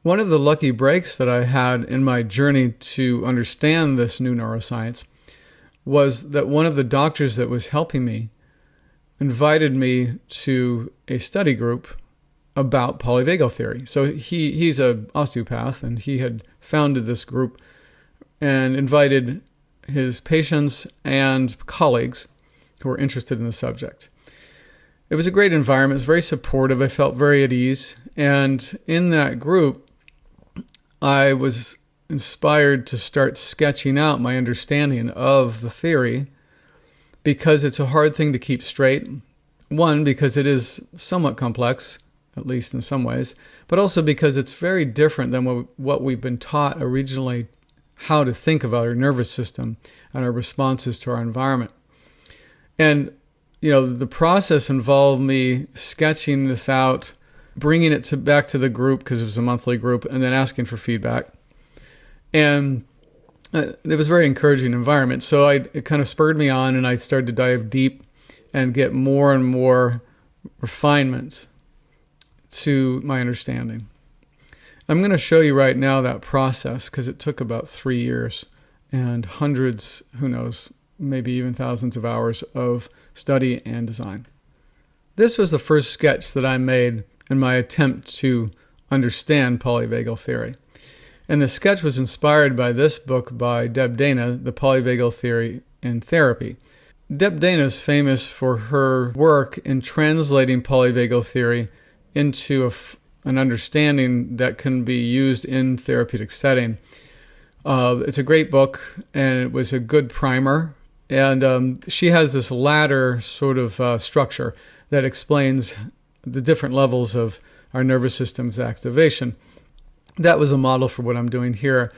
One of the lucky breaks that I had in my journey to understand this new neuroscience was that one of the doctors that was helping me invited me to a study group about polyvagal theory. So he's an osteopath, and he had founded this group and invited his patients and colleagues who were interested in the subject. It was a great environment. It was very supportive. I felt very at ease. And in that group, I was inspired to start sketching out my understanding of the theory, because it's a hard thing to keep straight. One, because it is somewhat complex, at least in some ways, but also because it's very different than what we've been taught originally, how to think about our nervous system and our responses to our environment. And, the process involved me sketching this out, bringing it back to the group, because it was a monthly group, and then asking for feedback. And it was a very encouraging environment. So it kind of spurred me on, and I started to dive deep and get more and more refinements to my understanding. I'm going to show you right now that process, because it took about 3 years and hundreds, who knows, maybe even thousands of hours of study and design. This was the first sketch that I made in my attempt to understand polyvagal theory. And the sketch was inspired by this book by Deb Dana, The Polyvagal Theory in Therapy. Deb Dana is famous for her work in translating polyvagal theory into an understanding that can be used in therapeutic setting. It's a great book, and it was a good primer. And she has this ladder sort of structure that explains the different levels of our nervous system's activation. That was a model for what I'm doing here.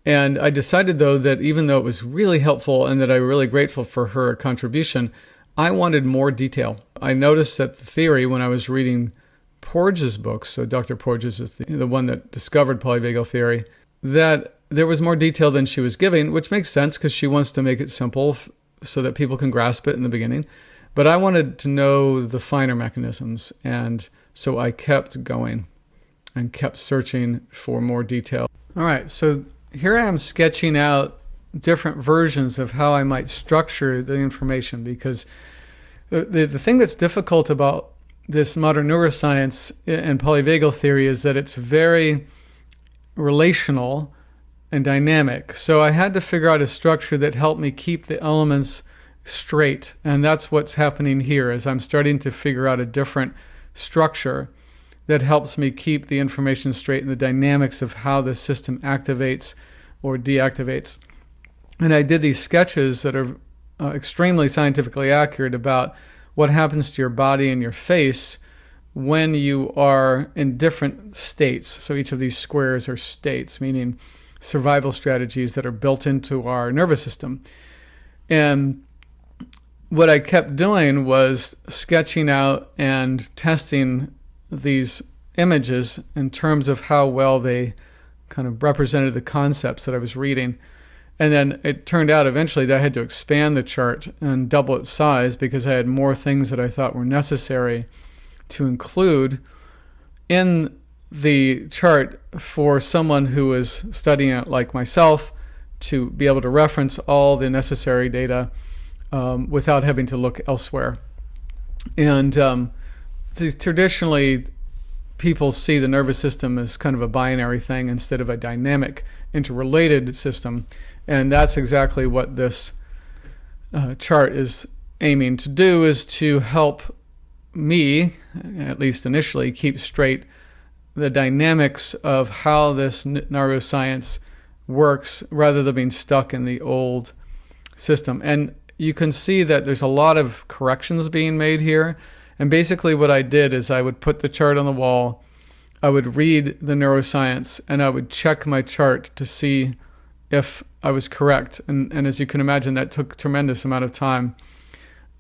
And I decided, though, that even though it was really helpful and that I'm really grateful for her contribution, I wanted more detail. I noticed that the theory, when I was reading Porges' books, so Dr. Porges is the one that discovered polyvagal theory, that there was more detail than she was giving, which makes sense because she wants to make it simple so that people can grasp it in the beginning. But I wanted to know the finer mechanisms, and so I kept going and kept searching for more detail. All right, so here I am sketching out different versions of how I might structure the information, because the thing that's difficult about this modern neuroscience and polyvagal theory is that it's very relational and dynamic. So I had to figure out a structure that helped me keep the elements straight. And that's what's happening here, is I'm starting to figure out a different structure that helps me keep the information straight and the dynamics of how the system activates or deactivates. And I did these sketches that are extremely scientifically accurate about what happens to your body and your face when you are in different states. So each of these squares are states, meaning survival strategies that are built into our nervous system. And what I kept doing was sketching out and testing these images in terms of how well they kind of represented the concepts that I was reading. And then it turned out eventually that I had to expand the chart and double its size, because I had more things that I thought were necessary to include in the chart for someone who was studying it like myself, to be able to reference all the necessary data without having to look elsewhere. And traditionally, people see the nervous system as kind of a binary thing instead of a dynamic, interrelated system. And that's exactly what this chart is aiming to do, is to help me, at least initially, keep straight the dynamics of how this neuroscience works, rather than being stuck in the old system. And you can see that there's a lot of corrections being made here. And basically what I did is I would put the chart on the wall, I would read the neuroscience, and I would check my chart to see if I was correct. And as you can imagine, that took a tremendous amount of time.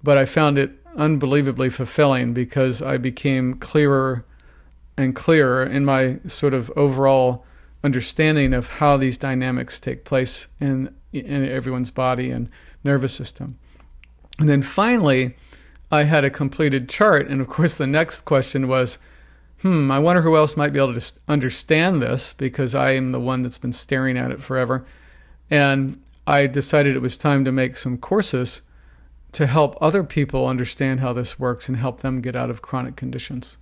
But I found it unbelievably fulfilling, because I became clearer and clearer in my sort of overall understanding of how these dynamics take place in everyone's body and nervous system. And then finally, I had a completed chart. And of course, the next question was, I wonder who else might be able to understand this, because I am the one that's been staring at it forever. And I decided it was time to make some courses to help other people understand how this works and help them get out of chronic conditions.